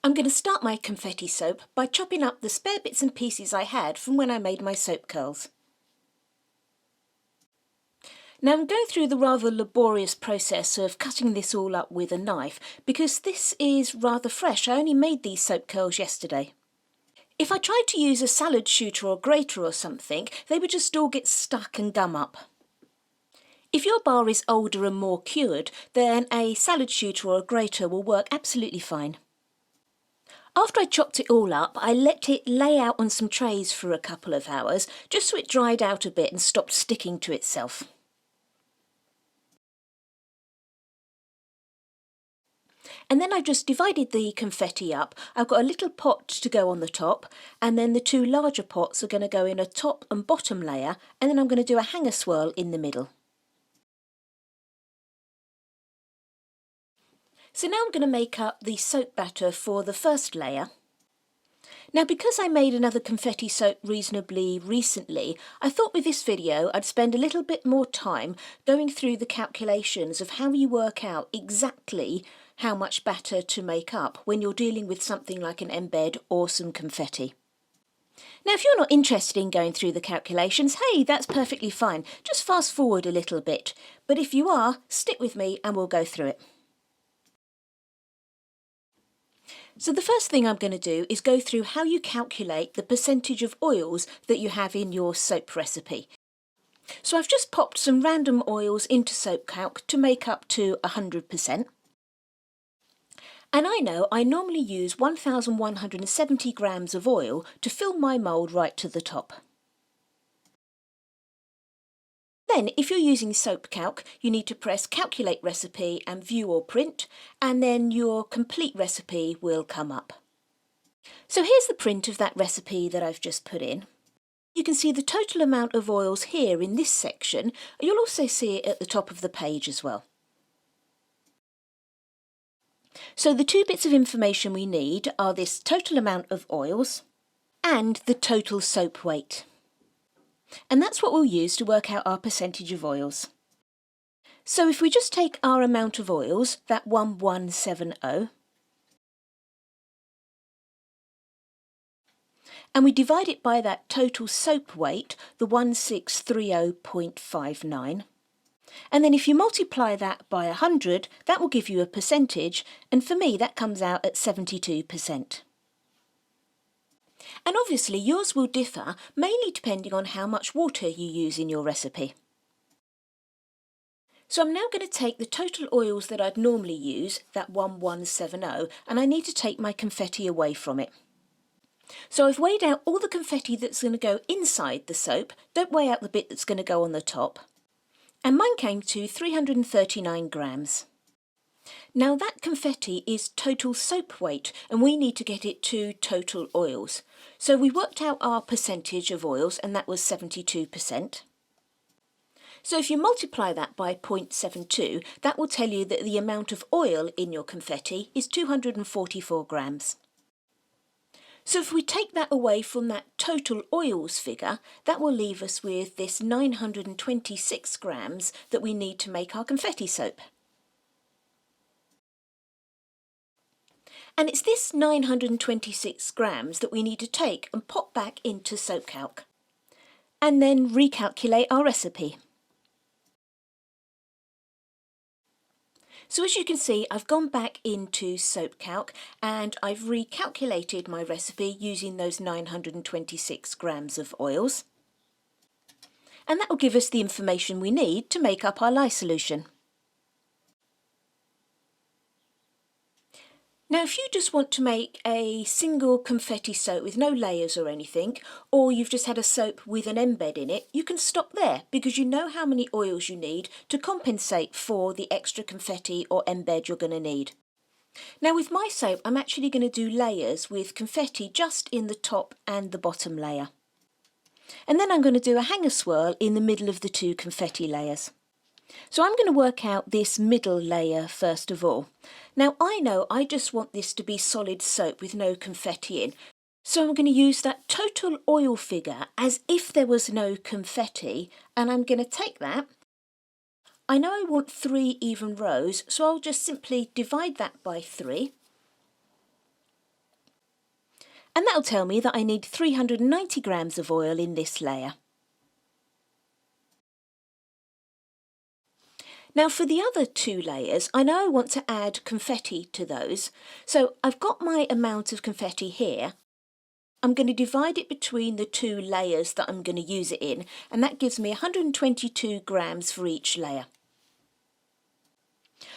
I'm going to start my confetti soap by chopping up the spare bits and pieces I had from when I made my soap curls. Now I'm going through the rather laborious process of cutting this all up with a knife because this is rather fresh. I only made these soap curls yesterday. If I tried to use a salad shooter or grater or something, they would just all get stuck and gum up. If your bar is older and more cured, then a salad shooter or a grater will work absolutely fine. After I chopped it all up, I let it lay out on some trays for a couple of hours, just so it dried out a bit and stopped sticking to itself. And then I've just divided the confetti up. I've got a little pot to go on the top, and then the two larger pots are going to go in a top and bottom layer, and then I'm going to do a hanger swirl in the middle. So now I'm going to make up the soap batter for the first layer. Now, because I made another confetti soap reasonably recently, I thought with this video I'd spend a little bit more time going through the calculations of how you work out exactly how much batter to make up when you're dealing with something like an embed or some confetti. Now, if you're not interested in going through the calculations, hey, that's perfectly fine. Just fast forward a little bit. But if you are, stick with me and we'll go through it. So the first thing I'm going to do is go through how you calculate the percentage of oils that you have in your soap recipe. So I've just popped some random oils into Soap Calc to make up to 100%. And I know I normally use 1,170 grams of oil to fill my mould right to the top. Then, if you're using Soap Calc, you need to press Calculate Recipe and View or Print, and then your complete recipe will come up. So here's the print of that recipe that I've just put in. You can see the total amount of oils here in this section. You'll also see it at the top of the page as well. So the two bits of information we need are this total amount of oils and the total soap weight. And that's what we'll use to work out our percentage of oils. So if we just take our amount of oils, that 1170, and we divide it by that total soap weight, the 1630.59, and then if you multiply that by 100, that will give you a percentage, and for me that comes out at 72%. And obviously yours will differ, mainly depending on how much water you use in your recipe. So I'm now going to take the total oils that I'd normally use, that 1170, and I need to take my confetti away from it. So I've weighed out all the confetti that's going to go inside the soap, don't weigh out the bit that's going to go on the top. And mine came to 339 grams. Now that confetti is total soap weight, and we need to get it to total oils. So we worked out our percentage of oils, and that was 72%. So if you multiply that by 0.72, that will tell you that the amount of oil in your confetti is 244 grams. So if we take that away from that total oils figure, that will leave us with this 926 grams that we need to make our confetti soap. And it's this 926 grams that we need to take and pop back into Soap Calc, and then recalculate our recipe. So as you can see, I've gone back into Soap Calc and I've recalculated my recipe using those 926 grams of oils. And that will give us the information we need to make up our lye solution. Now if you just want to make a single confetti soap with no layers or anything, or you've just had a soap with an embed in it, you can stop there because you know how many oils you need to compensate for the extra confetti or embed you're going to need. Now with my soap I'm actually going to do layers with confetti just in the top and the bottom layer. And then I'm going to do a hanger swirl in the middle of the two confetti layers. So I'm going to work out this middle layer first of all. Now I know I just want this to be solid soap with no confetti in, so I'm going to use that total oil figure as if there was no confetti, and I'm going to take that. I know I want 3 even rows, so I'll just simply divide that by 3. And that'll tell me that I need 390 grams of oil in this layer. Now for the other two layers, I know I want to add confetti to those. So I've got my amount of confetti here. I'm going to divide it between the two layers that I'm going to use it in, and that gives me 122 grams for each layer.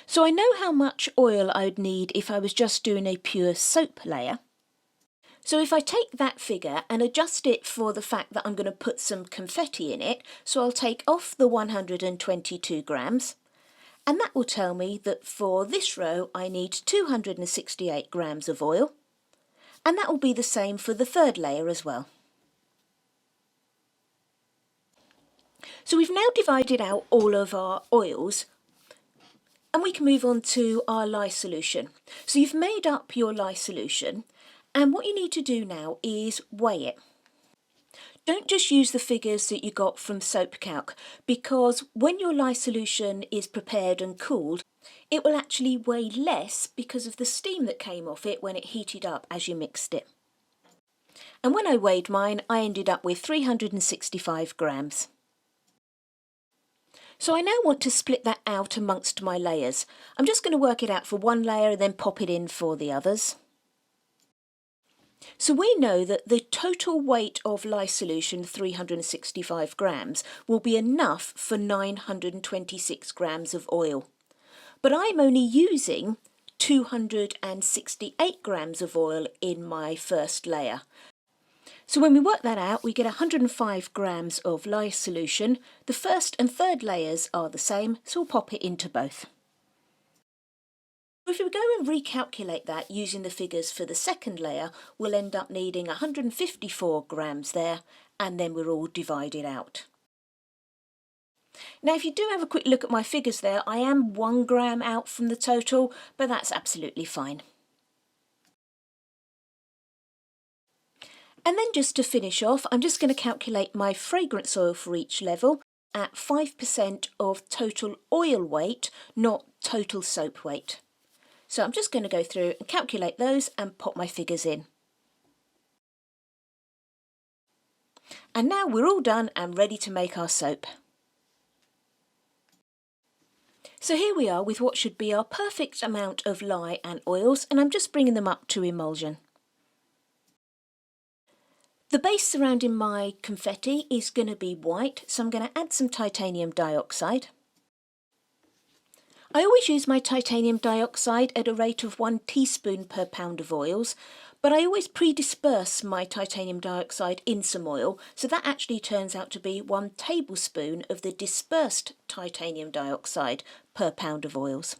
So I know how much oil I would need if I was just doing a pure soap layer. So if I take that figure and adjust it for the fact that I'm going to put some confetti in it, so I'll take off the 122 grams, and that will tell me that for this row I need 268 grams of oil, and that will be the same for the third layer as well. So we've now divided out all of our oils, and we can move on to our lye solution. So you've made up your lye solution, and what you need to do now is weigh it. Don't just use the figures that you got from Soap Calc, because when your lye solution is prepared and cooled, it will actually weigh less because of the steam that came off it when it heated up as you mixed it. And when I weighed mine, I ended up with 365 grams. So I now want to split that out amongst my layers. I'm just going to work it out for one layer and then pop it in for the others. So we know that the total weight of lye solution, 365 grams, will be enough for 926 grams of oil. But I'm only using 268 grams of oil in my first layer. So when we work that out, we get 105 grams of lye solution. The first and third layers are the same, so we'll pop it into both. If we go and recalculate that using the figures for the second layer, we'll end up needing 154 grams there, and then we're all divided out. Now if you do have a quick look at my figures there, I am 1 gram out from the total, but that's absolutely fine. And then just to finish off, I'm just going to calculate my fragrance oil for each level at 5% of total oil weight, not total soap weight. So I'm just going to go through and calculate those and pop my figures in. And now we're all done and ready to make our soap. So here we are with what should be our perfect amount of lye and oils, and I'm just bringing them up to emulsion. The base surrounding my confetti is going to be white, so I'm going to add some titanium dioxide. I always use my titanium dioxide at a rate of 1 teaspoon per pound of oils, but I always pre-disperse my titanium dioxide in some oil, so that actually turns out to be 1 tablespoon of the dispersed titanium dioxide per pound of oils.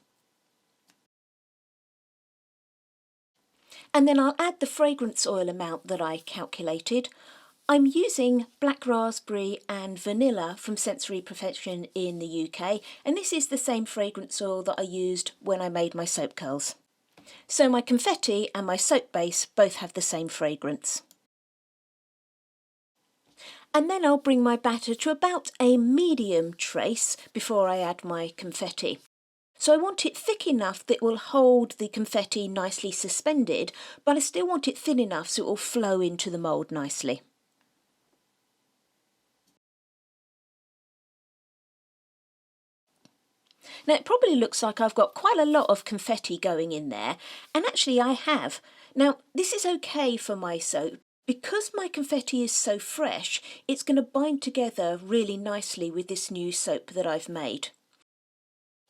And then I'll add the fragrance oil amount that I calculated. I'm using black raspberry and vanilla from Sensory Perfection in the UK, and this is the same fragrance oil that I used when I made my soap curls. So my confetti and my soap base both have the same fragrance. And then I'll bring my batter to about a medium trace before I add my confetti. So I want it thick enough that it will hold the confetti nicely suspended, but I still want it thin enough so it will flow into the mould nicely. Now it probably looks like I've got quite a lot of confetti going in there, and actually I have. Now this is okay for my soap. Because my confetti is so fresh, it's going to bind together really nicely with this new soap that I've made.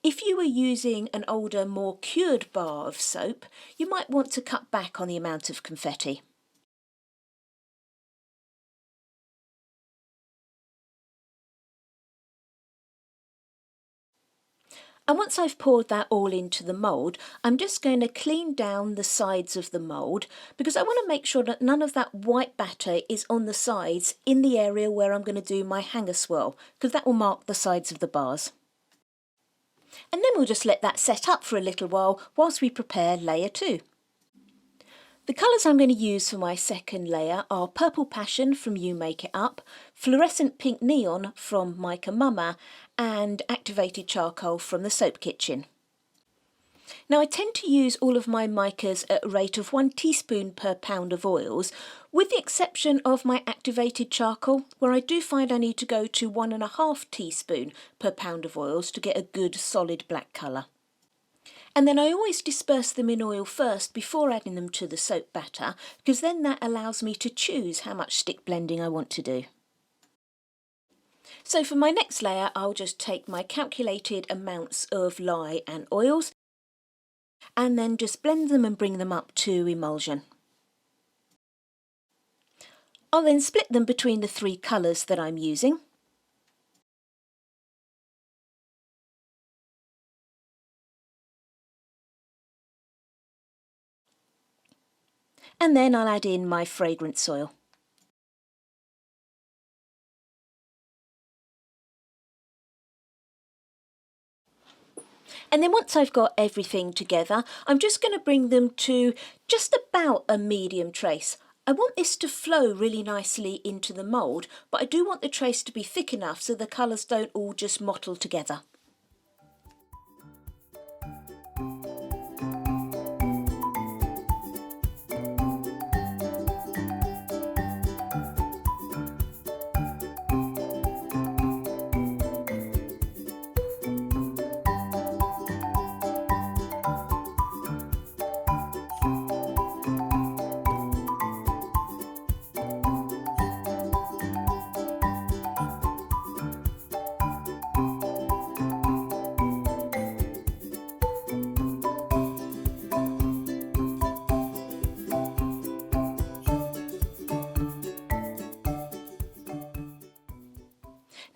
If you were using an older, more cured bar of soap, you might want to cut back on the amount of confetti. And once I've poured that all into the mould, I'm just going to clean down the sides of the mould because I want to make sure that none of that white batter is on the sides in the area where I'm going to do my hanger swirl, because that will mark the sides of the bars. And then we'll just let that set up for a little while whilst we prepare layer 2. The colours I'm going to use for my second layer are Purple Passion from You Make It Up, Fluorescent Pink Neon from Micah Mama, and Activated Charcoal from the Soap Kitchen. Now I tend to use all of my micas at a rate of 1 teaspoon per pound of oils, with the exception of my activated charcoal, where I do find I need to go to 1.5 teaspoon per pound of oils to get a good solid black colour. And then I always disperse them in oil first before adding them to the soap batter, because then that allows me to choose how much stick blending I want to do. So for my next layer, I'll just take my calculated amounts of lye and oils and then just blend them and bring them up to emulsion. I'll then split them between the 3 colours that I'm using. And then I'll add in my fragrance oil. And then once I've got everything together, I'm just going to bring them to just about a medium trace. I want this to flow really nicely into the mould, but I do want the trace to be thick enough so the colours don't all just mottle together.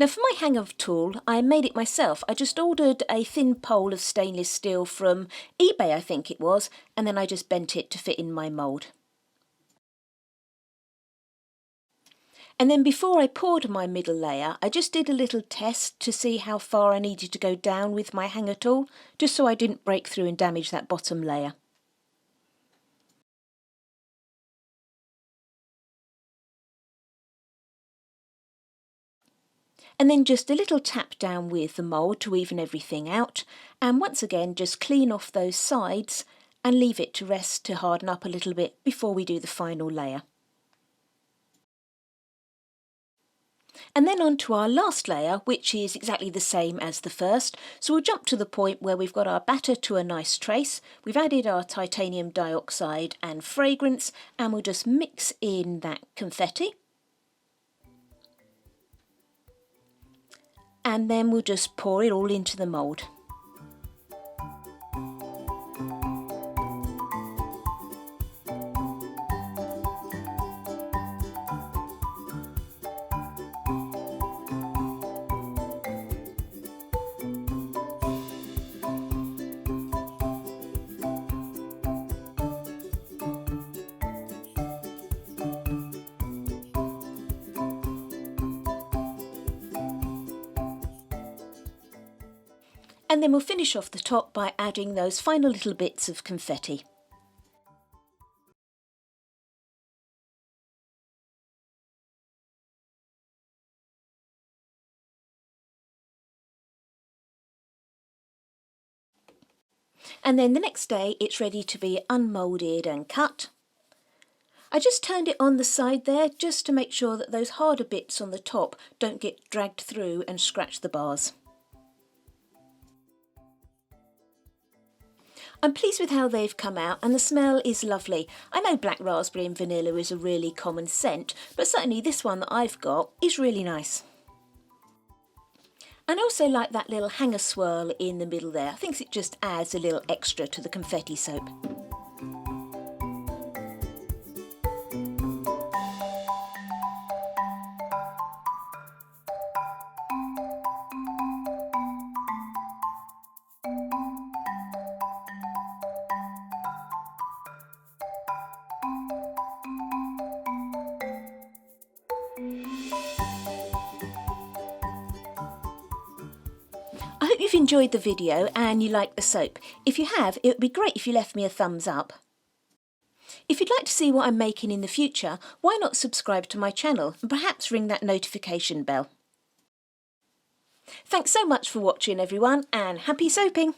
Now for my hanger tool, I made it myself. I just ordered a thin pole of stainless steel from eBay, I think it was, and then I just bent it to fit in my mould. And then before I poured my middle layer, I just did a little test to see how far I needed to go down with my hanger tool, just so I didn't break through and damage that bottom layer. And then just a little tap down with the mould to even everything out, and once again just clean off those sides and leave it to rest to harden up a little bit before we do the final layer. And then on to our last layer, which is exactly the same as the first. So we'll jump to the point where we've got our batter to a nice trace, we've added our titanium dioxide and fragrance, and we'll just mix in that confetti. And then we'll just pour it all into the mould. And then we'll finish off the top by adding those final little bits of confetti. And then the next day it's ready to be unmoulded and cut. I just turned it on the side there just to make sure that those harder bits on the top don't get dragged through and scratch the bars. I'm pleased with how they've come out, and the smell is lovely. I know black raspberry and vanilla is a really common scent, but certainly this one that I've got is really nice. And I also like that little hanger swirl in the middle there. I think it just adds a little extra to the confetti soap. I hope you've enjoyed the video and you like the soap. If you have, it would be great if you left me a thumbs up. If you'd like to see what I'm making in the future, why not subscribe to my channel and perhaps ring that notification bell. Thanks so much for watching everyone, and happy soaping!